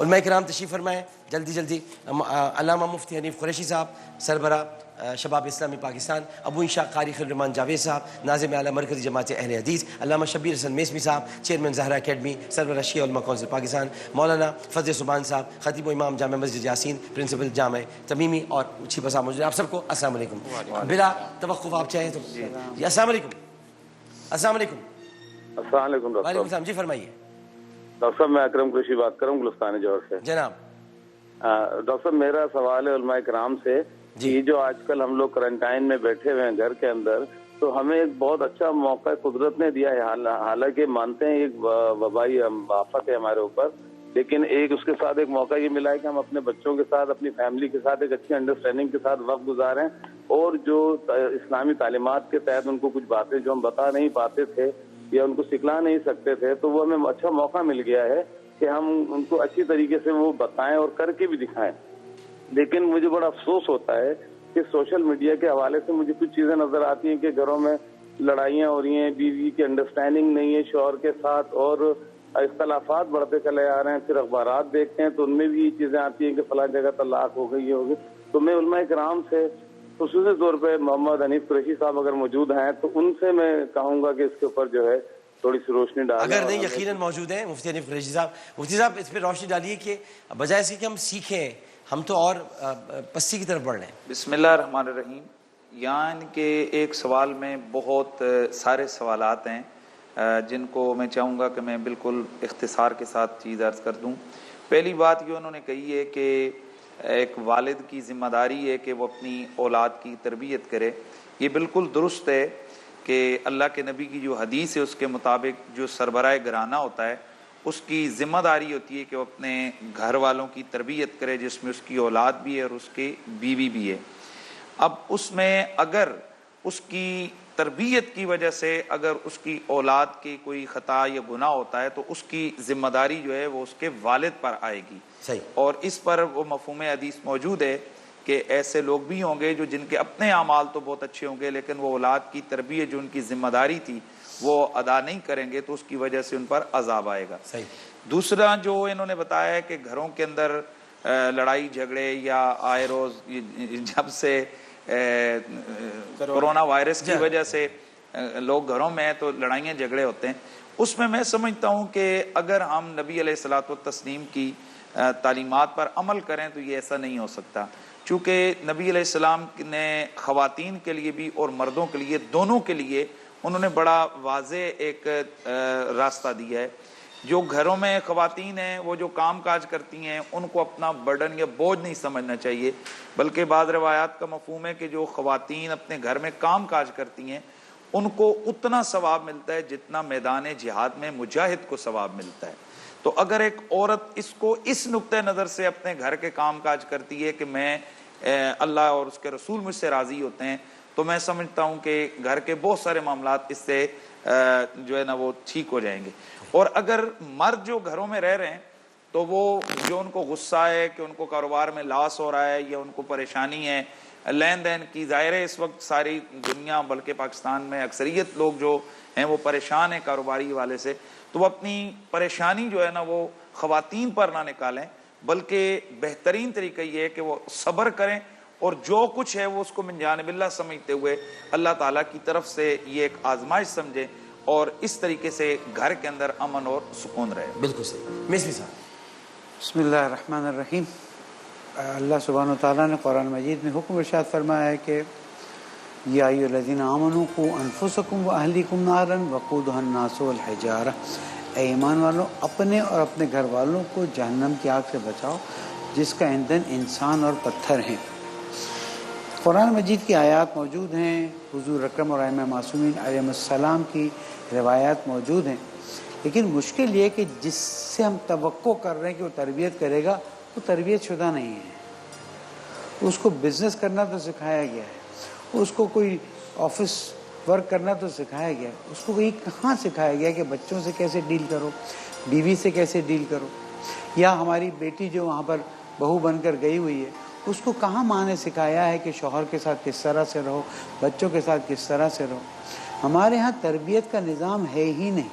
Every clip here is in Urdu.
علماء کرام تشریف فرمائیں جلدی جلدی. علامہ مفتی حنیف قریشی صاحب سربراہ شباب اسلامی پاکستان، ابو انشاء قاری خلیل الرحمان جاوید صاحب ناظم اعلیٰ مرکزی جماعت اہل حدیث، علامہ شبیر حسن میسمی صاحب چیئرمین زہرا اکیڈمی، سربراہ شیعہ علماء کونسل پاکستان، مولانا فضل سبحان صاحب خطیب و امام جامع مسجد یاسین، پرنسپل جامع تمیمی اور چھیپا صاحب موجود ہیں. آپ سب کو السلام علیکم. بلا توقف آپ چاہیں تو جی السلام علیکم. السلام علیکم. السلام علیکم ڈاکٹر وعلیکم صاحب. السلام. جی فرمائیے. ڈاکٹر صاحب میں اکرم قریشی بات کروں گلستان جوہر سے. جناب. ڈاکٹر صاحب میرا سوال ہے علماء کرام سے کہ یہ جو آج کل ہم لوگ کرنٹائن میں بیٹھے ہوئے ہیں گھر کے اندر، تو ہمیں ایک بہت اچھا موقع قدرت نے دیا ہے. حالانکہ مانتے ہیں ایک وبائی آفت ہے ہمارے اوپر، لیکن ایک اس کے ساتھ ایک موقع یہ ملا ہے کہ ہم اپنے بچوں کے ساتھ، اپنی فیملی کے ساتھ ایک اچھی انڈرسٹینڈنگ کے ساتھ وقت گزاریں، اور جو اسلامی تعلیمات کے تحت ان کو کچھ باتیں جو ہم بتا نہیں پاتے تھے یا ان کو سکھلا نہیں سکتے تھے، تو وہ ہمیں اچھا موقع مل گیا ہے کہ ہم ان کو اچھی طریقے سے وہ بتائیں اور کر کے بھی دکھائیں. لیکن مجھے بڑا افسوس ہوتا ہے کہ سوشل میڈیا کے حوالے سے مجھے کچھ چیزیں نظر آتی ہیں کہ گھروں میں لڑائیاں ہو رہی ہیں، بیوی کی انڈرسٹینڈنگ نہیں ہے شوہر کے ساتھ، اور اختلافات بڑھتے چلے آ رہے ہیں. پھر اخبارات دیکھتے ہیں تو ان میں بھی یہ چیزیں آتی ہیں کہ فلاں جگہ طلاق ہو گئی، یہ ہو گئی. تو میں علماء کرام سے خصوصی طور پہ محمد حنیف قریشی صاحب اگر موجود ہیں تو ان سے میں کہوں گا کہ اس کے اوپر جو ہے تھوڑی سی روشنی ڈالیں. اگر نہیں یقیناً موجود ہیں مفتی حنیف قریشی صاحب. مفتی صاحب اس پہ روشنی ڈالیے کہ بجائے اس کے کہ ہم سیکھیں، ہم تو اور پستی کی طرف بڑھ رہے ہیں. بسم اللہ الرحمن الرحیم. یعنی کہ ایک سوال میں بہت سارے سوالات ہیں جن کو میں چاہوں گا کہ میں بالکل اختصار کے ساتھ چیز عرض کر دوں. پہلی بات یہ انہوں نے کہی ہے کہ ایک والد کی ذمہ داری ہے کہ وہ اپنی اولاد کی تربیت کرے. یہ بالکل درست ہے کہ اللہ کے نبی کی جو حدیث ہے اس کے مطابق جو سربراہ گھرانہ ہوتا ہے اس کی ذمہ داری ہوتی ہے کہ وہ اپنے گھر والوں کی تربیت کرے، جس میں اس کی اولاد بھی ہے اور اس کی بیوی بھی ہے. اب اس میں اگر اس کی تربیت کی وجہ سے اگر اس کی اولاد کی کوئی خطا یا گناہ ہوتا ہے تو اس کی ذمہ داری جو ہے وہ اس کے والد پر آئے گی. صحیح. اور اس پر وہ مفہوم حدیث موجود ہے کہ ایسے لوگ بھی ہوں گے جو جن کے اپنے اعمال تو بہت اچھے ہوں گے لیکن وہ اولاد کی تربیت جو ان کی ذمہ داری تھی وہ ادا نہیں کریں گے تو اس کی وجہ سے ان پر عذاب آئے گا. صحیح. دوسرا جو انہوں نے بتایا ہے کہ گھروں کے اندر لڑائی جھگڑے یا آئے روز جب سے کورونا وائرس کی وجہ سے لوگ گھروں میں ہیں تو لڑائیاں جھگڑے ہوتے ہیں. اس میں سمجھتا ہوں کہ اگر ہم نبی علیہ الصلوۃ والتسلیم کی تعلیمات پر عمل کریں تو یہ ایسا نہیں ہو سکتا، چونکہ نبی علیہ السلام نے خواتین کے لیے بھی اور مردوں کے لیے دونوں کے لیے انہوں نے بڑا واضح ایک راستہ دیا ہے. جو گھروں میں خواتین ہیں وہ جو کام کاج کرتی ہیں ان کو اپنا برڈن یا بوجھ نہیں سمجھنا چاہیے، بلکہ بعض روایات کا مفہوم ہے کہ جو خواتین اپنے گھر میں کام کاج کرتی ہیں ان کو اتنا ثواب ملتا ہے جتنا میدان جہاد میں مجاہد کو ثواب ملتا ہے. تو اگر ایک عورت اس کو اس نقطہ نظر سے اپنے گھر کے کام کاج کرتی ہے کہ میں اللہ اور اس کے رسول مجھ سے راضی ہوتے ہیں تو میں سمجھتا ہوں کہ گھر کے بہت سارے معاملات اس سے جو ہے نا وہ ٹھیک ہو جائیں گے. اور اگر مرد جو گھروں میں رہ رہے ہیں تو وہ جو ان کو غصہ ہے کہ ان کو کاروبار میں لاس ہو رہا ہے یا ان کو پریشانی ہے لین دین کی، ظاہر ہے اس وقت ساری دنیا بلکہ پاکستان میں اکثریت لوگ جو ہیں وہ پریشان ہیں کاروباری حوالے سے، تو وہ اپنی پریشانی جو ہے نا وہ خواتین پر نہ نکالیں، بلکہ بہترین طریقہ یہ ہے کہ وہ صبر کریں اور جو کچھ ہے وہ اس کو من جانب اللہ سمجھتے ہوئے اللہ تعالیٰ کی طرف سے یہ ایک آزمائش سمجھیں اور اس طریقے سے گھر کے اندر امن اور سکون رہے. بالکل صحیح. میسمی صاحب. بسم اللہ الرحمن الرحیم. اللہ سبحانہ و تعالیٰ نے قرآن مجید میں حکم ارشاد فرمایا ہے کہ یا ایھا الذین آمنوا قوا انفسکم واہلیکم نارا وقودھا الناس والحجارہ. اے ایمان والوں اپنے اور اپنے گھر والوں کو جہنم کی آگ سے بچاؤ جس کا ایندھن انسان اور پتھر ہیں. قرآن مجید کی آیات موجود ہیں، حضور اکرم اور ائمہ معصومین علیہ السلام کی روایات موجود ہیں، لیکن مشکل یہ کہ جس سے ہم توقع کر رہے ہیں کہ وہ تربیت کرے گا وہ تربیت شدہ نہیں ہے. اس کو بزنس کرنا تو سکھایا گیا ہے، اس کو کوئی آفس ورک کرنا تو سکھایا گیا ہے، اس کو کہاں سکھایا گیا کہ بچوں سے کیسے ڈیل کرو، بیوی سے کیسے ڈیل کرو. یا ہماری بیٹی جو وہاں پر بہو بن کر گئی ہوئی ہے اس کو کہاں ماں نے سکھایا ہے کہ شوہر کے ساتھ کس طرح سے رہو، بچوں کے ساتھ کس طرح سے رہو. ہمارے ہاں تربیت کا نظام ہے ہی نہیں.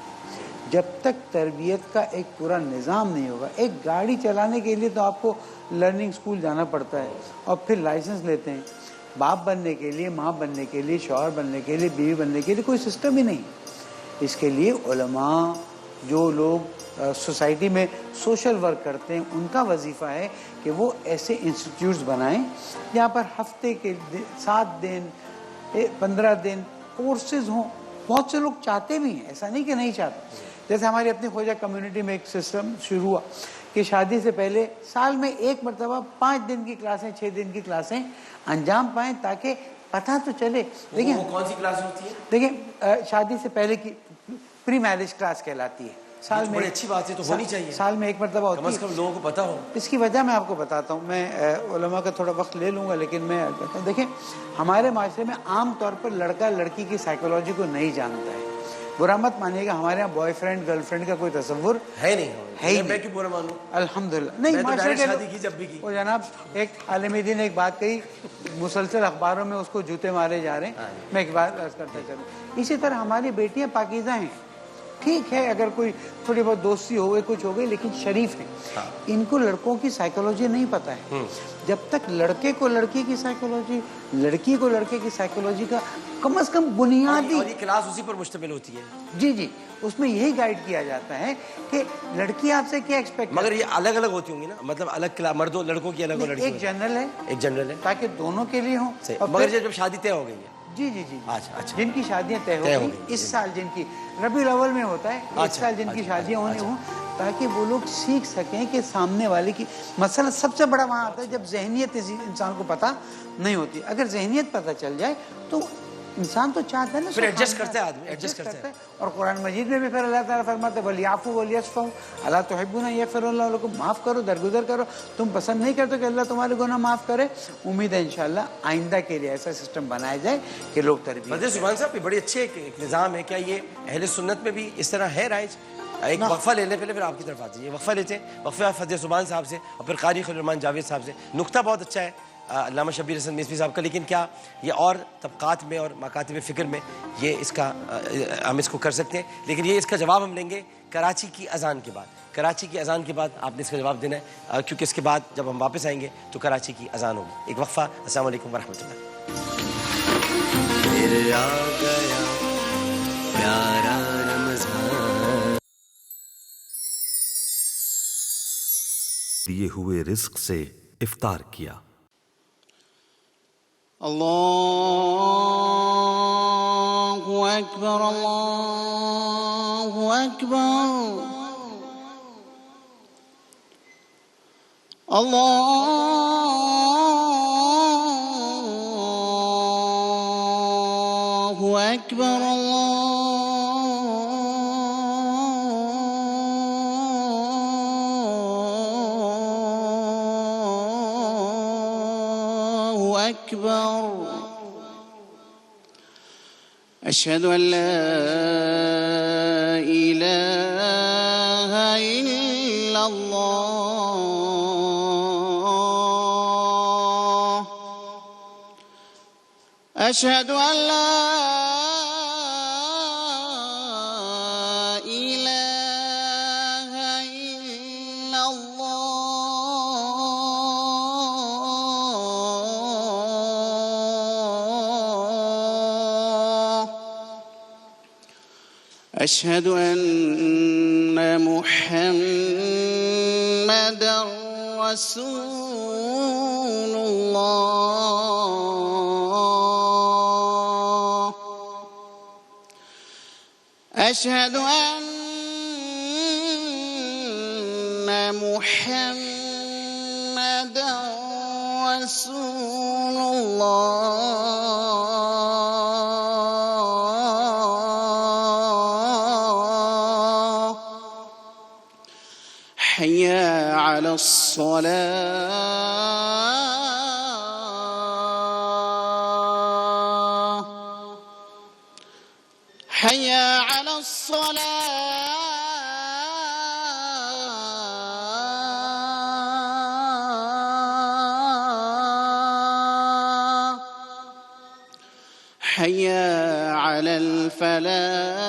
جب تک تربیت کا ایک پورا نظام نہیں ہوگا. ایک گاڑی چلانے کے لیے تو آپ کو لرننگ اسکول جانا پڑتا ہے اور پھر لائسنس لیتے ہیں. باپ بننے کے لیے, ماں بننے کے لیے, شوہر بننے کے لیے, بیوی بننے کے لیے کوئی سسٹم ہی نہیں. اس کے لیے علماء, جو لوگ سوسائٹی میں سوشل ورک کرتے ہیں, ان کا وظیفہ ہے کہ وہ ایسے انسٹیٹیوٹس بنائیں جہاں پر ہفتے کے 7 دن 15 دن کورسز ہوں. بہت سے لوگ چاہتے بھی ہیں, ایسا نہیں کہ نہیں چاہتے. جیسے ہماری اپنی خواجہ کمیونٹی میں ایک سسٹم شروع ہوا کہ شادی سے پہلے سال میں ایک مرتبہ 5 دن کی کلاسیں, 6 دن کی کلاسیں انجام پائیں, تاکہ پتہ تو چلے. دیکھیں وہ کون سی کلاس ہوتی ہے؟ دیکھیں شادی سے پہلے کی پری میرج کلاس کہلاتی ہے. سال میں بڑی اچھی بات ہے, تو ہونی چاہیے. سال میں ایک مرتبہ ہوتی ہے. کم از کم لوگوں کو پتہ ہو. اس کی وجہ میں آپ کو بتاتا ہوں. میں علماء کا تھوڑا وقت لے لوں گا, لیکن میں کہتا ہوں دیکھیں ہمارے معاشرے میں عام طور پر لڑکا لڑکی کی سائیکولوجی کو نہیں جانتا ہے. برا مت مانیے گا, ہمارے یہاں بوائے فرینڈ گرل فرینڈ کا کوئی تصور ہے نہیں. میں کیوں برا مانوں؟ الحمدللہ نہیں. میں تو ڈائریکٹ شادی کی جب بھی کی. وہ جناب ایک عالم دین نے ایک بات کہی, مسلسل اخباروں میں اس کو جوتے مارے جا رہے ہیں. میں ایک بات عرض کرتا چلوں, اسی طرح ہماری بیٹیاں پاکیزہ ہیں. ٹھیک ہے اگر کوئی تھوڑی بہت دوستی ہو گئی, کچھ ہو گئی, لیکن شریف ہیں. ان کو لڑکوں کی سائیکولوجی نہیں پتہ ہے. جب تک لڑکے کو لڑکی کی سائیکولوجی, لڑکی کو لڑکے کی سائیکولوجی کا کم از کم بنیادی, اور یہ کلاس اسی پر مشتمل ہوتی ہے. جی اس میں یہی گائیڈ کیا جاتا ہے کہ لڑکی آپ سے کیا ایکسپیکٹ. مگر یہ الگ الگ ہوتی ہوں گی نا, مطلب الگ مردوں لڑکوں کی الگ, لڑکی ایک جنرل ہے, ایک جنرل ہے, تاکہ دونوں کے لیے ہوں. مگر جب شادی طے ہو گئی ہے, جی اچھا جن کی شادیاں طے ہو گئی, اس سال جن کی ربیع الاول میں ہوتا ہے, اس سال جن کی شادیاں ہونے ہوں, تاکہ وہ لوگ سیکھ سکیں کہ سامنے والے کی. مسئلہ سب سے بڑا وہاں آتا ہے جب ذہنیت انسان کو پتہ نہیں ہوتی. اگر ذہنیت پتہ چل جائے تو انسان تو چاہتا ہے نا, پھر ایڈجسٹ کرتا ہے آدمی, ایڈجسٹ کرتا ہے. اور قرآن مجید میں بھی پھر اللہ تعالیٰ فرماتے ہیں وَلْيَعْفُوا وَلْيَصْفَحُوا أَلَا تُحِبُّونَ أَن يَغْفِرَ اللَّهُ لَكُمْ. معاف کرو, درگزر کرو. تم پسند نہیں کرتے کہ اللہ تمہارے گناہ معاف کرے. امید ہے انشاءاللہ آئندہ کے لیے ایسا سسٹم بنایا جائے کہ لوگ تربیت. فضل سبحان صاحب یہ بڑی اچھے ایک نظام ہے. کیا یہ اہل سنت میں بھی اس طرح ہے رائج؟ ایک وقفہ لے لیں پہلے, پھر آپ کی طرف آتے ہیں. وقفہ لیتے ہیں, وقفہ فضل سبحان صاحب سے اور پھر قاری خلیل الرحمان جاوید صاحب سے. نقطہ بہت اچھا ہے علامہ شبیر حسن میثمی صاحب کا, لیکن کیا یہ اور طبقات میں اور مکاتب فکر میں یہ اس کا ہم اس کو کر سکتے ہیں؟ لیکن یہ اس کا جواب ہم لیں گے کراچی کی اذان کے بعد. کراچی کی اذان کے بعد آپ نے اس کا جواب دینا ہے, کیونکہ اس کے بعد جب ہم واپس آئیں گے تو کراچی کی اذان ہوگی. ایک وقفہ. السلام علیکم ورحمۃ اللہ. پھر آ گیا پیارا رمضان, دیے ہوئے رزق سے افطار کیا. اللہ اکبر, اللہ اکبر, اللہ اکبر, أكبر. أشهد أن لا إله إلا الله. أشهد أن لا إله إلا الله. أشهد أن محمدًا رسول الله. أشهد أن محمدًا رسول الله. حي على الصلاة. حي على الصلاة. حي على الفلاح.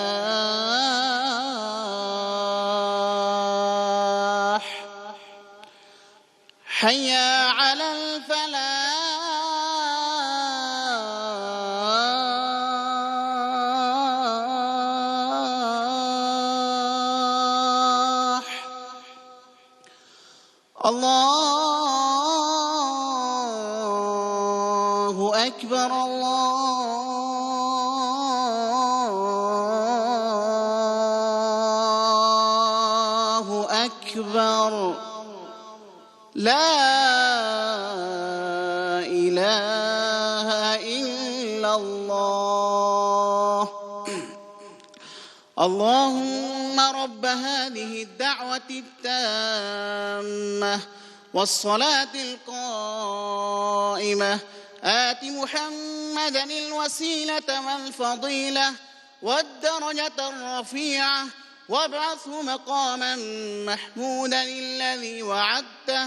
حي على الفلاح الله أكبر الله أكبر لا إله إلا الله اللهم رب هذه الدعوة التامة والصلاة القائمة آت محمدا الوسيلة والفضيلة والدرجة الرفيعة وابعثه مقاما محمودا الذي وعدته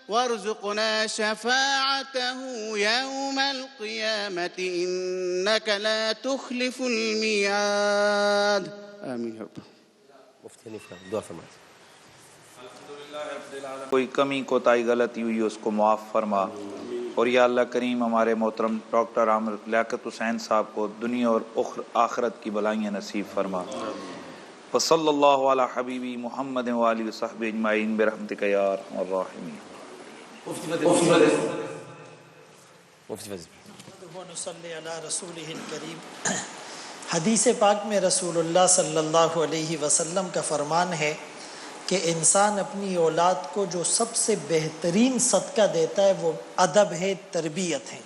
وارزقنا شفاعته يوم القيامة إنك لا تخلف الميعاد آمين يا رب. مفتی حنیف صاحب دعا فرمائیں. کوئی کمی کوتاہی غلطی ہوئی اس کو معاف فرما، اور یا اللہ کریم ہمارے محترم ڈاکٹر عامر لیاقت حسین صاحب کو دنیا اور آخرت کی بلائیاں نصیب فرما. وصلی اللہ علی حبیبی محمد وآلہ وصحبہ اجمعین برحمتک یا ارحم الراحمین. مفتی فضل ونصلی علی رسولہ الکریم. حدیث پاک میں رسول اللہ صلی اللہ علیہ وسلم کا فرمان ہے کہ انسان اپنی اولاد کو جو سب سے بہترین صدقہ دیتا ہے وہ ادب ہے، تربیت ہے.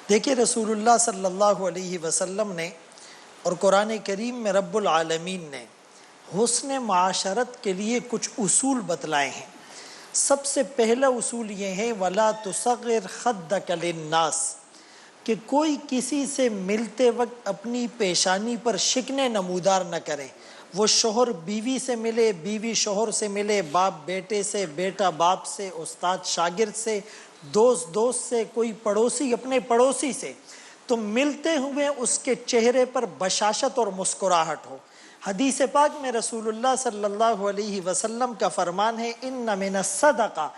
دیکھیں رسول اللہ صلی اللہ علیہ وسلم نے اور قرآن کریم میں رب العالمین نے حسن معاشرت کے لیے کچھ اصول بتلائے ہیں. سب سے پہلا اصول یہ ہے وَلَا تُصَغِّرْ خَدَّكَ لِلنَّاسِ، کہ کوئی کسی سے ملتے وقت اپنی پیشانی پر شکنے نمودار نہ کرے. وہ شوہر بیوی سے ملے، بیوی شوہر سے ملے، باپ بیٹے سے، بیٹا باپ سے، استاد شاگرد سے، دوست سے، کوئی پڑوسی اپنے پڑوسی سے، تو ملتے ہوئے اس کے چہرے پر بشاشت اور مسکراہٹ ہو. حدیث پاک میں رسول اللہ صلی اللہ علیہ وسلم کا فرمان ہے ان من الصدقہ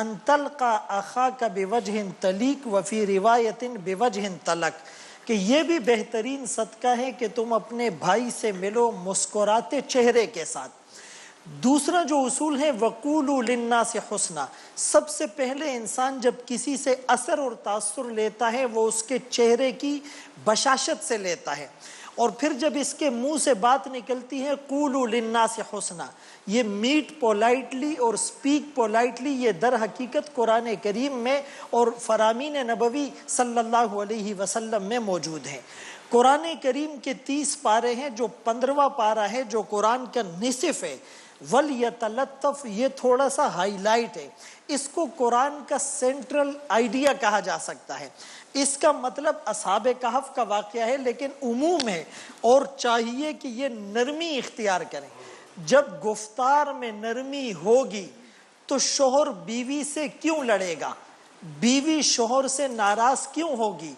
ان تلقى اخاک بوجہ طلیق وفی روایت بوجہ طلق، کہ یہ بھی بہترین صدقہ ہے کہ تم اپنے بھائی سے ملو مسکراتے چہرے کے ساتھ. دوسرا جو اصول ہے وَقُولُوا لِلنَّاسِ حُسْنًا، سب سے پہلے انسان جب کسی سے اثر اور تاثر لیتا ہے وہ اس کے چہرے کی بشاشت سے لیتا ہے، اور پھر جب اس کے منہ سے بات نکلتی ہے قُولُوا لِلنَّاسِ حُسْنًا، یہ میٹ پولائٹلی اور سپیک پولائٹلی، یہ در حقیقت قرآن کریم میں اور فرامین نبوی صلی اللہ علیہ وسلم میں موجود ہیں. قرآن کریم کے 30 پارے ہیں، جو 15واں پارہ ہے جو قرآن کا نصف ہے، وَلْيَتَلَطَّفْ، یہ تھوڑا سا ہائی لائٹ ہے. اس کو قرآن کا سینٹرل آئیڈیا کہا جا سکتا ہے. اس کا مطلب اصحاب کہف کا واقعہ ہے لیکن عموم ہے، اور چاہیے کہ یہ نرمی اختیار کریں. جب گفتار میں نرمی ہوگی تو شوہر بیوی سے کیوں لڑے گا، بیوی شوہر سے ناراض کیوں ہوگی،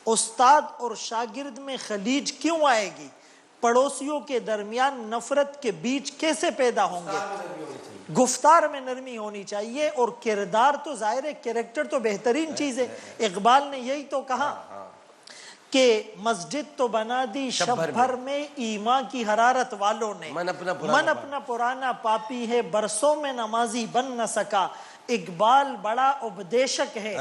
استاد اور شاگرد میں خلیج کیوں آئے گی، پڑوسیوں کے درمیان نفرت کے بیج کیسے پیدا ہوں گے. گفتار میں نرمی ہونی چاہیے، اور کردار تو ظاہر ہے، کریکٹر تو بہترین چیز ہے. اقبال نے یہی تو کہا کہ مسجد تو بنا دی شب بھر میں ایمان کی حرارت والوں نے، من اپنا پرانا پاپی ہے برسوں میں نمازی بن نہ سکا. اقبال بڑا اپدیشک ہے،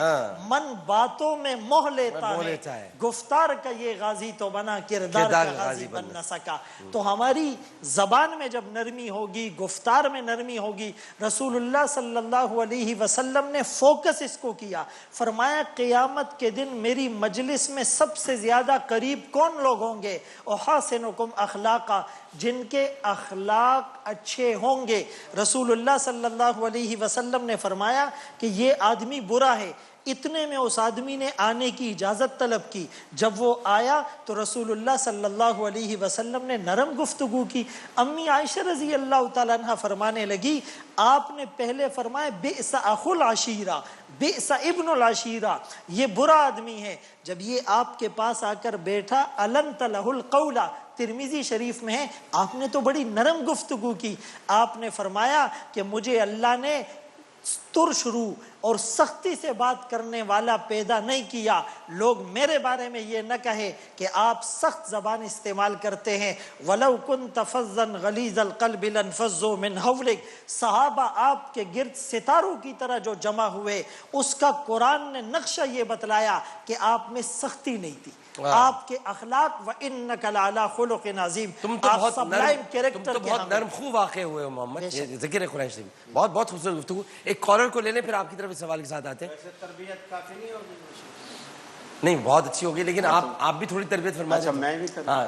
من باتوں میں موہ لیتا ہے، گفتار کا یہ غازی تو بنا کردار کا غازی بن نہ سکا. تو ہماری زبان میں جب نرمی ہوگی، گفتار میں نرمی ہوگی، رسول اللہ صلی اللہ علیہ وسلم نے فوکس اس کو کیا. فرمایا قیامت کے دن میری مجلس میں سب سے زیادہ قریب کون لوگ ہوں گے؟ احاسنکم اخلاقا، جن کے اخلاق اچھے ہوں گے. رسول اللہ صلی اللہ علیہ وسلم نے فرمایا کہ یہ آدمی برا ہے. اتنے میں اس آدمی نے آنے کی اجازت طلب کی. جب وہ آیا تو رسول اللہ صلی اللہ علیہ وسلم نے نرم گفتگو کی. امی عائشہ رضی اللہ تعالیٰ عنہ فرمانے لگی آپ نے پہلے فرمایا بئس اخو العشیرہ، بئس ابن العشیرہ، یہ برا آدمی ہے. جب یہ آپ کے پاس آ کر بیٹھا النت لہ القول، ترمذی شریف میں ہے، آپ نے تو بڑی نرم گفتگو کی. آپ نے فرمایا کہ مجھے اللہ نے ترش روح اور سختی سے بات کرنے والا پیدا نہیں کیا. لوگ میرے بارے میں یہ نہ کہے کہ آپ سخت زبان استعمال کرتے ہیں. وَلَوْ كُنْتَ فَظًّا غَلِيظَ الْقَلْبِ لَانفَضُّوا مِنْ حَوْلِكَ. صحابہ آپ کے گرد ستاروں کی طرح جو جمع ہوئے، اس کا قرآن نے نقشہ یہ بتلایا کہ آپ میں سختی نہیں تھی، آپ کے اخلاق وَإِنَّكَ لَعَلَىٰ خُلُقٍ عَظِيمٍ. تم تو آپ بہت سبلائم نرم، کیریکٹر تم تو بہت نرم خو واقع ہوئے ہو محمد. یہ ذکر ہے قرآن شریف. بہت بہت خوبصورت گفتگو. ایک کالر کو لے لیں پھر آپ کی طرف اس سوال کے ساتھ آتے ہیں. تربیت کافی نہیں ہوگی؟ نہیں بہت اچھی ہوگی لیکن آپ بھی تھوڑی تربیت فرمائیں. اچھا میں بھی کروں. ہاں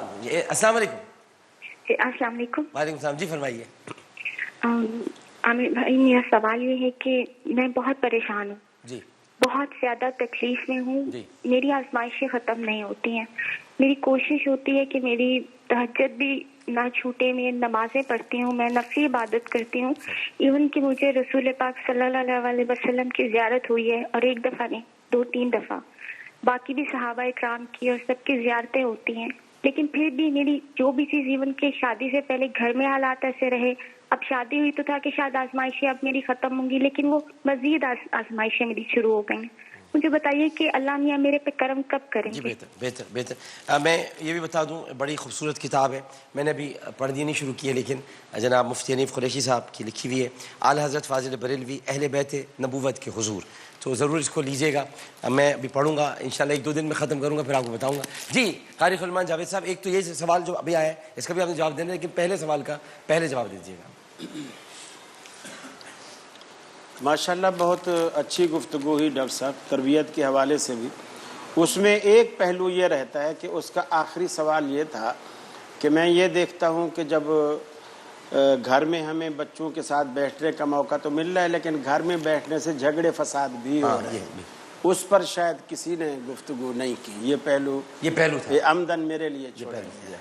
السلام علیکم. السلام علیکم. وعلیکم السلام. جی فرمائیے. عامر بھائی میرا سوال یہ ہے کہ میں بہت پریشان ہوں، جی بہت زیادہ تکلیف میں ہوں. جی. میری آزمائشیں ختم نہیں ہوتی ہیں. میری کوشش ہوتی ہے کہ میری تہجد بھی نہ چھوٹے، میں نمازیں پڑھتی ہوں، میں نفلی عبادت کرتی ہوں. ایون کہ مجھے رسول پاک صلی اللہ علیہ وسلم کی زیارت ہوئی ہے، اور ایک دفعہ نہیں 2-3 دفعہ. باقی بھی صحابہ اکرام کی اور سب کی زیارتیں ہوتی ہیں، لیکن پھر بھی میری جو بھی چیز، ایون کہ شادی سے پہلے گھر میں حالات ایسے رہے، اب شادی ہوئی تو تھا کہ شاید آزمائشیں اب میری ختم ہوں گی، لیکن وہ مزید آزمائشیں میری شروع ہو گئی ہیں. مجھے بتائیے کہ اللہ میاں میرے پہ کرم کب کریں جی. گے؟ بہتر. میں یہ بھی بتا دوں بڑی خوبصورت کتاب ہے، میں نے ابھی پڑھنی نہیں شروع کی ہے، لیکن جناب مفتی حنیف قریشی صاحب کی لکھی ہوئی ہے، اعلیٰ حضرت فاضل بریلوی اہل بیت نبوت کے حضور. تو ضرور اس کو لیجئے گا. میں ابھی پڑھوں گا انشاءاللہ، 1-2 دن میں ختم کروں گا، پھر آپ کو بتاؤں گا. جی قاری سلمان جاوید صاحب، ایک تو یہ سوال جو ابھی آیا ہے اس کا بھی آپ نے جواب دینا ہے، لیکن پہلے سوال کا پہلے جواب دیجیے گا. ماشاءاللہ بہت اچھی گفتگو ہوئی ڈاکٹر صاحب، تربیت کے حوالے سے بھی. اس میں ایک پہلو یہ رہتا ہے کہ اس کا آخری سوال یہ تھا کہ میں یہ دیکھتا ہوں کہ جب گھر میں ہمیں بچوں کے ساتھ بیٹھنے کا موقع تو مل رہا ہے، لیکن گھر میں بیٹھنے سے جھگڑے فساد بھی ہو رہے ہیں. اس پر شاید کسی نے گفتگو نہیں کی. یہ پہلو تھا، یہ عمدن میرے لیے چھوڑ دیا.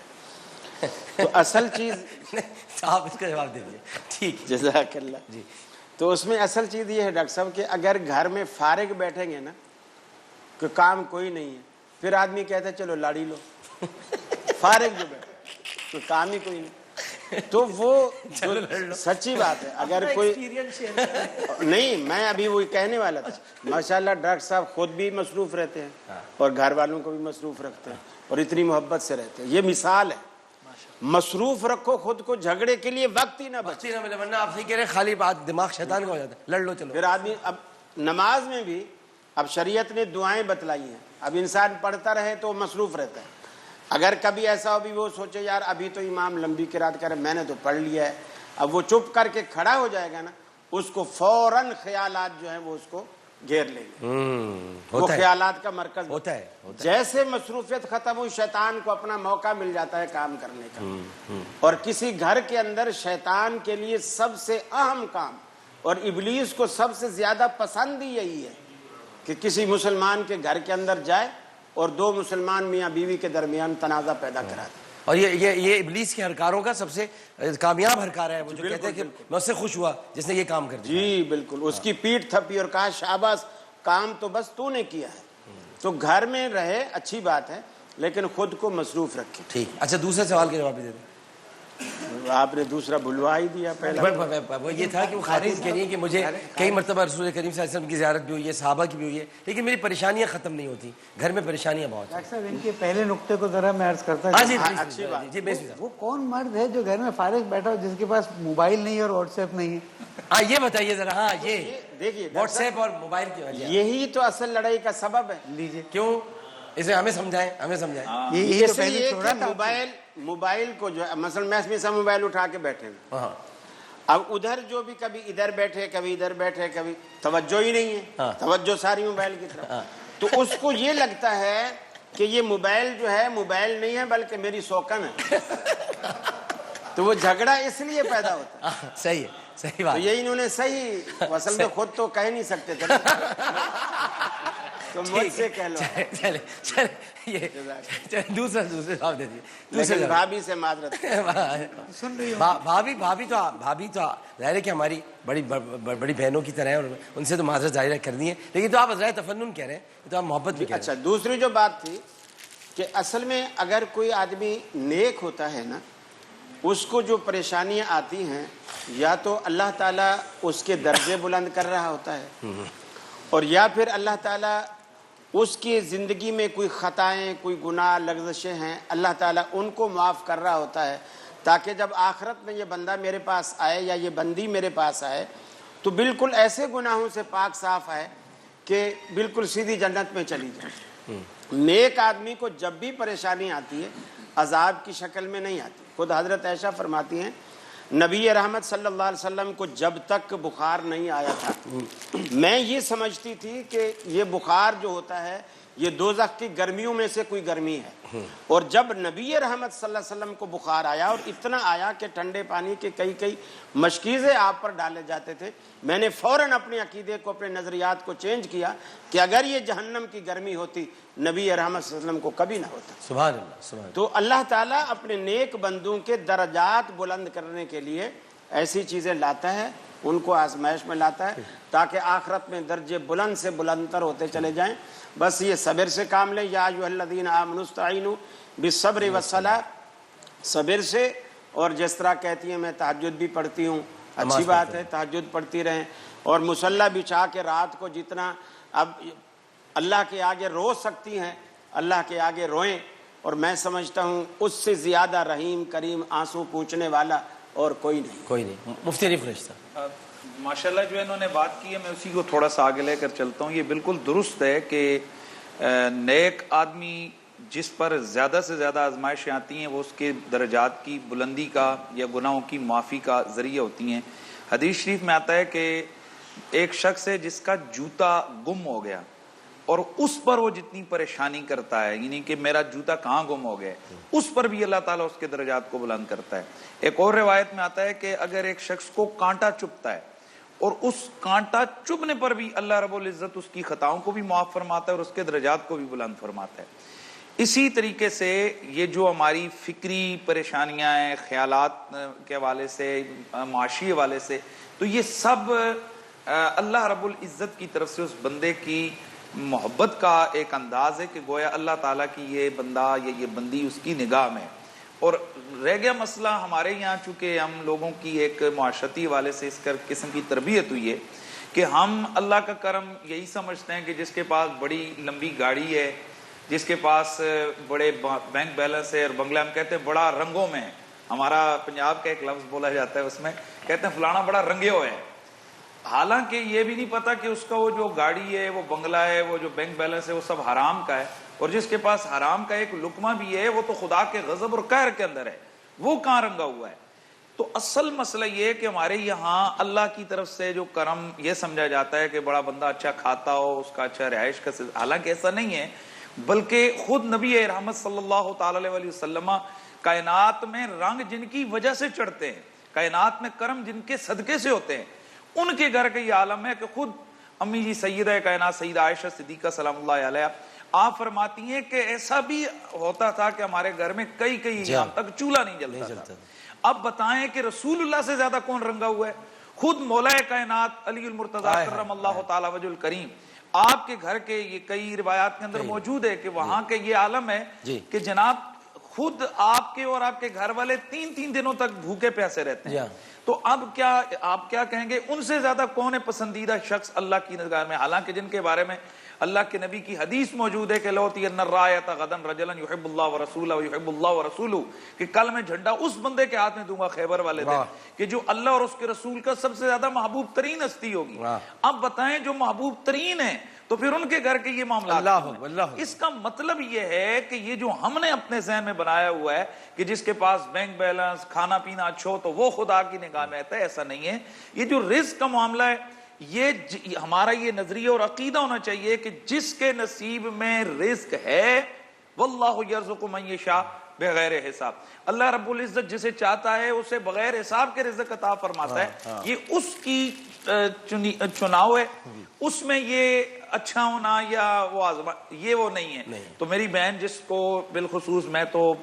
تو اصل چیز صاحب اس کا جواب دیجیے. ٹھیک، جزاک اللہ. جی. تو اس میں اصل چیز یہ ہے ڈاکٹر صاحب کہ اگر گھر میں فارغ بیٹھیں گے نا کہ کام کوئی نہیں ہے، پھر آدمی کہتا ہے چلو لاڑی لو. فارغ جو بیٹھے تو کام ہی کوئی نہیں، تو وہ سچی بات ہے. اگر کوئی نہیں، میں ابھی وہی کہنے والا تھا. ماشاءاللہ ڈاکٹر صاحب خود بھی مصروف رہتے ہیں اور گھر والوں کو بھی مصروف رکھتے ہیں اور اتنی محبت سے رہتے ہیں. یہ مثال ہے. مصروف رکھو خود کو، جھگڑے کے لیے وقت ہی نہ بچے. ورنہ آپ صحیح کہہ رہے ہیں، خالی بات دماغ شیطان کا ہو جاتا ہے، لڑ لو چلو. پھر آدمی اب نماز میں بھی اب شریعت نے دعائیں بتلائی ہیں، اب انسان پڑھتا رہے تو مصروف رہتا ہے. اگر کبھی ایسا ہو بھی وہ سوچے یار ابھی تو امام لمبی قرات کرے، میں نے تو پڑھ لیا ہے، اب وہ چپ کر کے کھڑا ہو جائے گا نا، اس کو فوراً خیالات جو ہیں وہ اس کو گھیر لیں گے. وہ خیالات کا مرکز ہوتا ہے. جیسے مصروفیت ختم ہوئی، شیطان کو اپنا موقع مل جاتا ہے کام کرنے کا. اور کسی گھر کے اندر شیطان کے لیے سب سے اہم کام اور ابلیس کو سب سے زیادہ پسند ہی یہی ہے کہ کسی مسلمان کے گھر کے اندر جائے اور 2 مسلمان میاں بیوی کے درمیان تنازع پیدا کرا دے. اور یہ ابلیس کے ہرکاروں کا سب سے کامیاب ہرکار ہے، وہ جو کہتے ہیں کہ میں اس سے خوش ہوا جس نے یہ کام کر دیا. جی بالکل، اس کی پیٹھ تھپی اور کہا شاباش، کام تو بس تو نے کیا ہے. تو گھر میں رہے اچھی بات ہے، لیکن خود کو مصروف رکھے. ٹھیک. اچھا دوسرے سوال کا جواب بھی دے دیں. آپ نے دوسرا بھلوا ہی دیا. پہلا وہ یہ تھا کہ وہ خارج کہہ رہی ہیں کہ مجھے کئی مرتبہ رسول کریم صلی اللہ علیہ وسلم کی زیارت بھی ہوئی ہے، صحابہ کی بھی ہوئی ہے، لیکن میری پریشانیاں ختم نہیں ہوتی، گھر میں پریشانیاں بہت. ڈاکٹر صاحب ان کے پہلے نقطے کو ذرا میں عرض کرتا ہوں. وہ کون مرد ہے جو گھر میں فارغ بیٹھا ہو جس کے پاس موبائل نہیں اور واٹس ایپ نہیں ہے؟ یہ بتائیے ذرا. ہاں یہ دیکھیے واٹس ایپ اور موبائل کی وجہ، یہی تو اصل لڑائی کا سبب ہے. لیجیے کیوں؟ اسے ہمیں سمجھائیں. اس لیے کہ موبائل کو جو ہے مثلا میں اس میں موبائل اٹھا کے بیٹھے ہیں، اب ادھر جو بھی کبھی ادھر بیٹھے کبھی ادھر بیٹھے، کبھی توجہ ہی نہیں ہے، توجہ ساری موبائل کی طرف. تو اس کو یہ لگتا ہے کہ یہ موبائل جو ہے موبائل نہیں ہے بلکہ میری سوکن ہے. تو وہ جھگڑا اس لیے پیدا ہوتا ہے. صحیح ہے، صحیح بات. یہ انہوں نے صحیح، اصل میں خود تو کہہ نہیں سکتے تھے تو مجھ سے کہہ لو. چلے یہ دوسرا جواب دے دیجیے. بھابھی سے معذرت. بھابھی تو ظاہر ہے کہ ہماری بڑی بہنوں کی طرح ہے اور ان سے تو معذرت ظاہر کرنی ہے، لیکن تو آپ عذرائے تفنن کہہ رہے ہیں تو آپ محبت بھی کہہ رہے ہیں. اچھا دوسری جو بات تھی کہ اصل میں اگر کوئی آدمی نیک ہوتا ہے نا، اس کو جو پریشانیاں آتی ہیں یا تو اللہ تعالیٰ اس کے درجے بلند کر رہا ہوتا ہے، اور یا پھر اللہ تعالیٰ اس کی زندگی میں کوئی خطائیں، کوئی گناہ لغزشیں ہیں، اللہ تعالیٰ ان کو معاف کر رہا ہوتا ہے، تاکہ جب آخرت میں یہ بندہ میرے پاس آئے یا یہ بندی میرے پاس آئے تو بالکل ایسے گناہوں سے پاک صاف آئے کہ بالکل سیدھی جنت میں چلی جائے۔ نیک آدمی کو جب بھی پریشانی آتی ہے عذاب کی شکل میں نہیں آتی۔ خود حضرت عائشہ فرماتی ہیں نبی رحمت صلی اللہ علیہ وسلم کو جب تک بخار نہیں آیا تھا میں یہ سمجھتی تھی کہ یہ بخار جو ہوتا ہے یہ دوزخ کی گرمیوں میں سے کوئی گرمی ہے، اور جب نبی رحمت صلی اللہ علیہ وسلم کو بخار آیا اور اتنا آیا کہ ٹھنڈے پانی کے کئی مشکیزیں آپ پر ڈالے جاتے تھے، میں نے فوراً اپنے عقیدے کو، اپنے نظریات کو چینج کیا کہ اگر یہ جہنم کی گرمی ہوتی نبی رحمت صلی اللہ علیہ وسلم کو کبھی نہ ہوتا۔ سبحان اللہ، سبحان اللہ۔ تو اللہ تعالیٰ اپنے نیک بندوں کے درجات بلند کرنے کے لیے ایسی چیزیں لاتا ہے، ان کو آزمائش میں لاتا ہے تاکہ آخرت میں درجے بلند سے بلند تر ہوتے چلے جائیں۔ بس یہ صبر سے کام لیں، یا ایھا الذین آمنوا استعینوا بالصبر والصلاۃ، صبر سے، اور جس طرح کہتی ہیں میں تہجد بھی پڑھتی ہوں، اچھی بات ہے، تہجد پڑھتی رہیں، اور مصلی بچھا کے رات کو جتنا اب اللہ کے آگے رو سکتی ہیں اللہ کے آگے روئیں، اور میں سمجھتا ہوں اس سے زیادہ رحیم کریم آنسو پوچھنے والا اور کوئی نہیں۔ مفتی علی فرشتہ ماشاءاللہ جو انہوں نے بات کی ہے میں اسی کو تھوڑا سا آگے لے کر چلتا ہوں۔ یہ بالکل درست ہے کہ نیک آدمی جس پر زیادہ سے زیادہ آزمائشیں آتی ہیں وہ اس کے درجات کی بلندی کا یا گناہوں کی معافی کا ذریعہ ہوتی ہیں۔ حدیث شریف میں آتا ہے کہ ایک شخص ہے جس کا جوتا گم ہو گیا اور اس پر وہ جتنی پریشانی کرتا ہے، یعنی کہ میرا جوتا کہاں گم ہو گیا، اس پر بھی اللہ تعالیٰ اس کے درجات کو بلند کرتا ہے۔ ایک اور روایت میں آتا ہے کہ اگر ایک شخص کو کانٹا چبھتا ہے اور اس کانٹا چبھنے پر بھی اللہ رب العزت اس کی خطاؤں کو بھی معاف فرماتا ہے اور اس کے درجات کو بھی بلند فرماتا ہے۔ اسی طریقے سے یہ جو ہماری فکری پریشانیاں ہیں، خیالات کے حوالے سے، معاشی حوالے سے، تو یہ سب اللہ رب العزت کی طرف سے اس بندے کی محبت کا ایک انداز ہے کہ گویا اللہ تعالیٰ کی یہ بندہ یا یہ بندی اس کی نگاہ میں۔ اور رہ گیا مسئلہ ہمارے یہاں، چونکہ ہم لوگوں کی ایک معاشرتی حوالے سے اس قسم کی تربیت ہوئی ہے کہ ہم اللہ کا کرم یہی سمجھتے ہیں کہ جس کے پاس بڑی لمبی گاڑی ہے، جس کے پاس بڑے بینک بیلنس ہے، اور بنگلہ ہم کہتے ہیں بڑا رنگوں میں ہے، ہمارا پنجاب کا ایک لفظ بولا جاتا ہے اس میں، کہتے ہیں فلانا بڑا رنگے ہوئے ہے، حالانکہ یہ بھی نہیں پتا کہ اس کا وہ جو گاڑی ہے، وہ بنگلہ ہے، وہ جو بینک بیلنس ہے، وہ سب حرام کا ہے، اور جس کے پاس حرام کا ایک لقمہ بھی ہے وہ تو خدا کے غضب اور قہر کے اندر ہے، وہ کہاں رنگا ہوا ہے۔ تو اصل مسئلہ یہ ہے کہ ہمارے یہاں اللہ کی طرف سے جو کرم یہ سمجھا جاتا ہے کہ بڑا بندہ اچھا کھاتا ہو، اس کا اچھا رہائش کا، حالانکہ ایسا نہیں ہے، بلکہ خود نبی رحمت صلی اللہ تعالی علیہ وسلم کائنات میں رنگ جن کی وجہ سے چڑھتے ہیں، کائنات میں کرم جن کے صدقے سے ہوتے ہیں، ان کے گھر کا یہ عالم ہے کہ خود امی جی سیدہ کائنات سیدہ عائشہ صدیقہ سلام اللہ علیہ آپ فرماتی ہیں کہ ایسا بھی ہوتا تھا کہ ہمارے گھر میں کئی ایام تک چولہا نہیں جلتا تھا۔ اب بتائیں کہ رسول اللہ سے زیادہ کون رنگا ہوا ہے؟ خود مولا کائنات علی المرتضیٰ کرم اللہ تعالی وجہ الکریم، آپ کے گھر کے یہ کئی روایات کے اندر موجود ہے کہ وہاں کے یہ عالم ہے کہ جناب خود آپ کے اور آپ کے گھر والے 3 دنوں تک بھوکے پیاسے رہتے ہیں۔ تو اب کیا آپ کیا کہیں گے ان سے زیادہ کون ہے پسندیدہ شخص اللہ کی نگاہ میں؟ حالانکہ جن کے بارے میں اللہ کے نبی کی حدیث موجود ہے کہ لوطین الرایۃ غدا رجلا یحب اللہ ورسولہ ویحب اللہ ورسولہ، کہ کل میں جھنڈا اس بندے کے ہاتھ میں دوں گا خیبر والے دن کہ جو اللہ اور اس کے رسول کا سب سے زیادہ محبوب ترین ہستی ہوگی۔ اب بتائیں جو محبوب ترین ہے تو پھر ان کے گھر کے یہ معاملات، اس کا مطلب یہ ہے کہ یہ جو ہم نے اپنے ذہن میں بنایا ہوا ہے کہ جس کے پاس بینک بیلنس، کھانا پینا اچھا ہو تو وہ خدا کی نگاہ میں آتا ہے، ایسا نہیں ہے۔ یہ جو رزق کا معاملہ ہے یہ ہمارا یہ نظریہ اور عقیدہ ہونا چاہیے کہ جس کے نصیب میں رزق ہے واللہ یرزق من یشاء بغیر حساب، اللہ رب العزت جسے چاہتا ہے اسے بغیر حساب کے رزق عطا فرماتا ہے، یہ اس کی چناؤ ہے، اس میں یہ اچھا ہونا یا وہ یہ وہ نہیں ہے۔ تو میری بہن جس کو بالخصوص میں تو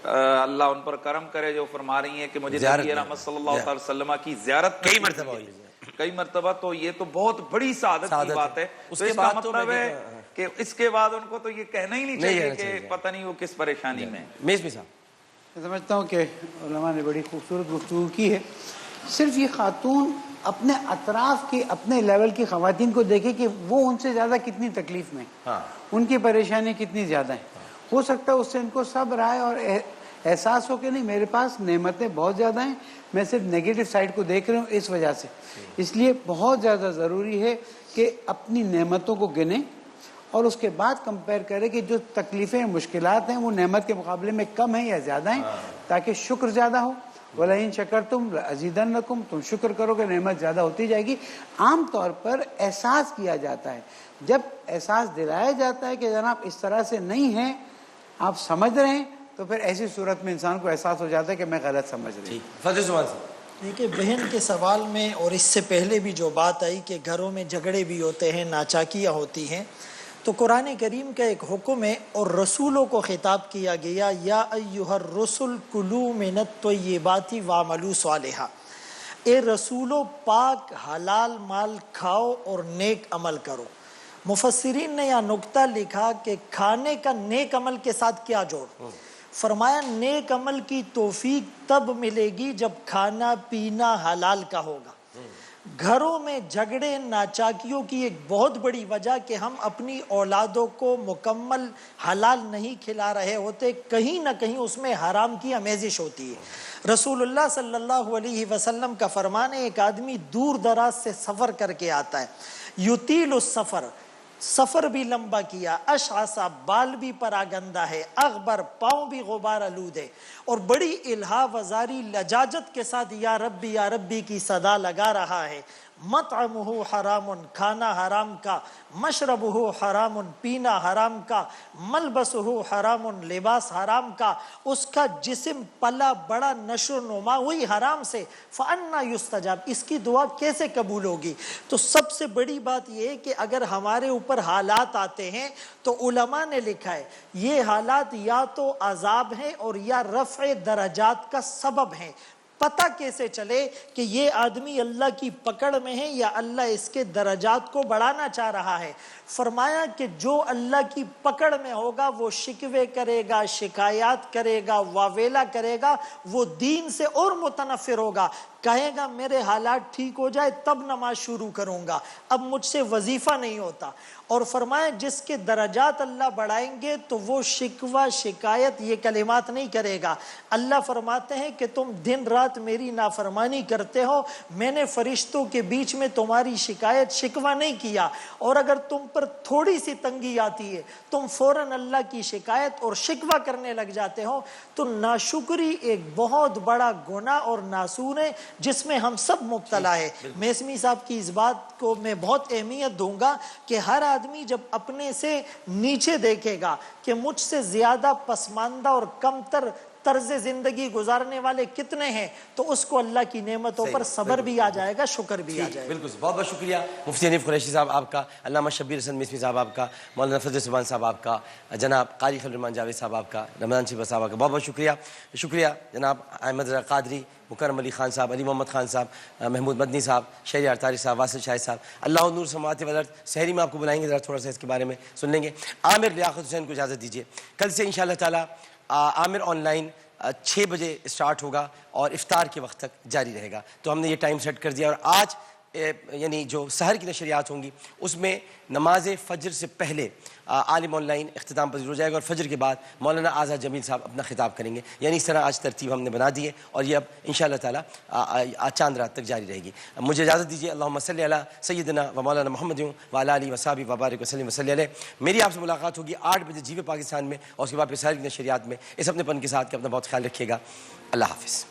اللہ ان پر کرم کرے جو فرما رہی ہیں کہ مجھے نبی رحمت صلی اللہ علیہ وسلم کی زیارت کئی مرتبہ، تو یہ تو بہت بڑی سعادت کی بات ہے۔ تو اس کا مطلب ہے کہ اس کے بعد ان کو تو یہ کہنا ہی نہیں چاہیے کہ پتہ نہیں وہ کس پریشانی میں۔ میزبی صاحب میں سمجھتا ہوں کہ علماء نے بڑی خوبصورت گفتگو کی ہے. صرف یہ خاتون اپنے اطراف کی اپنے لیول کی خواتین کو دیکھے کہ وہ ان سے زیادہ کتنی تکلیف میں ہیں, ان کی پریشانی کتنی زیادہ ہیں. ہو سکتا ہے اس سے ان کو صبر آئے اور احساس ہو کہ نہیں میرے پاس نعمتیں بہت زیادہ ہیں, میں صرف نیگیٹو سائڈ کو دیکھ رہا ہوں اس وجہ سے. اس لیے بہت زیادہ ضروری ہے کہ اپنی نعمتوں کو گنیں اور اس کے بعد کمپیئر کریں کہ جو تکلیفیں مشکلات ہیں وہ نعمت کے مقابلے میں کم ہیں یا زیادہ ہیں, تاکہ شکر زیادہ ہو. وَلَئِن شَكَرْتُمْ لَأَزِيدَنَّكُمْ, تم شکر کرو کہ نعمت زیادہ ہوتی جائے گی. عام طور پر احساس کیا جاتا ہے, جب احساس دلایا جاتا ہے کہ جناب اس طرح سے نہیں ہے, آپ سمجھ رہے ہیں, تو پھر ایسی صورت میں انسان کو احساس ہو جاتا ہے کہ میں غلط سمجھ رہی ہوں. فضل زمان سے دیکھیے بہن کے سوال میں اور اس سے پہلے بھی جو بات آئی کہ گھروں میں جھگڑے بھی ہوتے ہیں, ناچاکیاں ہوتی ہیں, تو قرآن کریم کا ایک حکم ہے اور رسولوں کو خطاب کیا گیا, یا ایھا الرسل کلوا من الطیبات واعملوا صالحا, اے رسولو پاک حلال مال کھاؤ اور نیک عمل کرو. مفسرین نے یہ نقطہ لکھا کہ کھانے کا نیک عمل کے ساتھ کیا جوڑ, فرمایا نیک عمل کی توفیق تب ملے گی جب کھانا پینا حلال کا ہوگا. گھروں میں جھگڑے ناچاکیوں کی ایک بہت بڑی وجہ کہ ہم اپنی اولادوں کو مکمل حلال نہیں کھلا رہے ہوتے, کہیں نہ کہیں اس میں حرام کی آمیزش ہوتی ہے. رسول اللہ صلی اللہ علیہ وسلم کا فرمان ہے, ایک آدمی دور دراز سے سفر کر کے آتا ہے, یطیل السفر, سفر بھی لمبا کیا, اشعثا بال بھی پراگندہ ہے, اغبر پاؤں بھی غبار آلود ہے, اور بڑی الہا وزاری لجاجت کے ساتھ یا ربی کی صدا لگا رہا ہے. مطعمہ حرام, کھانا حرام کا, مشربہ حرام, پینا حرام کا, ملبسہ حرام, لباس حرام کا, اس کا جسم پلا بڑا نشو نما ہوئی حرام سے, فأنا یستجاب, اس کی دعا کیسے قبول ہوگی؟ تو سب سے بڑی بات یہ ہے کہ اگر ہمارے اوپر حالات آتے ہیں تو علماء نے لکھا ہے یہ حالات یا تو عذاب ہیں اور یا رفع درجات کا سبب ہیں. پتہ کیسے چلے کہ یہ آدمی اللہ کی پکڑ میں ہے یا اللہ اس کے درجات کو بڑھانا چاہ رہا ہے؟ فرمایا کہ جو اللہ کی پکڑ میں ہوگا وہ شکوے کرے گا, شکایات کرے گا, واویلا کرے گا, وہ دین سے اور متنفر ہوگا, کہے گا میرے حالات ٹھیک ہو جائے تب نماز شروع کروں گا, اب مجھ سے وظیفہ نہیں ہوتا. اور فرمایا جس کے درجات اللہ بڑھائیں گے تو وہ شکوہ شکایت یہ کلمات نہیں کرے گا. اللہ فرماتے ہیں کہ تم دن رات میری نافرمانی کرتے ہو, میں نے فرشتوں کے بیچ میں تمہاری شکایت شکوہ نہیں کیا, اور اگر تم پر تھوڑی سی تنگی آتی ہے تم فوراً اللہ کی شکایت اور شکوہ کرنے لگ جاتے ہو. تو ناشکری ایک بہت بڑا گناہ اور ناسور ہے جس میں ہم سب مبتلا ہے. میسمی صاحب کی اس بات کو میں بہت اہمیت دوں گا کہ ہر آدمی جب اپنے سے نیچے دیکھے گا کہ مجھ سے زیادہ پسماندہ اور کم تر طرز زندگی گزارنے والے کتنے ہیں, تو اس کو اللہ کی نعمتوں پر صبر بھی آ جائے گا, شکر بھی آ جائے گا. بالکل, بہت بہت شکریہ مفتی حنیف قریشی صاحب آپ کا, علامہ شبیر حسن میسمی صاحب آپ کا, مولانا فضل زمان صاحب آپ کا, جناب قاری خلیل الرحمان جاوید صاحب آپ کا, رمضان شیبہ صاحب آپ کا, بہت بہت شکریہ. شکریہ جناب احمد رضا قادری, مکرم علی خان صاحب, علی محمد خان صاحب, محمود مدنی صاحب, شہریار طارق صاحب, واصل شاہد صاحب. اللہ نور سماوات والارض سحری میں آپ کو بلائیں گے, ذرا تھوڑا سا اس کے بارے میں سن لیں گے. عامر لیاقت حسین کو اجازت دیجیے. کل سے انشاءاللہ تعالی عامر آن لائن 6 بجے اسٹارٹ ہوگا اور افطار کے وقت تک جاری رہے گا. تو ہم نے یہ ٹائم سیٹ کر دیا, اور آج یعنی جو سحر کی نشریات ہوں گی اس میں نماز فجر سے پہلے عالم آن لائن اختتام پذیر ہو جائے گا, اور فجر کے بعد مولانا آزاد جمیل صاحب اپنا خطاب کریں گے. یعنی اس طرح آج ترتیب ہم نے بنا دی ہے, اور یہ اب انشاءاللہ تعالی چاند رات تک جاری رہے گی. مجھے اجازت دیجیے. اللہم صلی علی سیدنا و مولانا محمد وعلی آلہ وصحبہ وبارک وسلم وصلی علیہ. میری آپ سے ملاقات ہوگی 8 بجے جیو پاکستان میں, اور اس کے بعد پھر سحر کی نشریات میں. اس اپنے پن کے ساتھ کہ اپنا بہت خیال رکھیے گا. اللہ حافظ.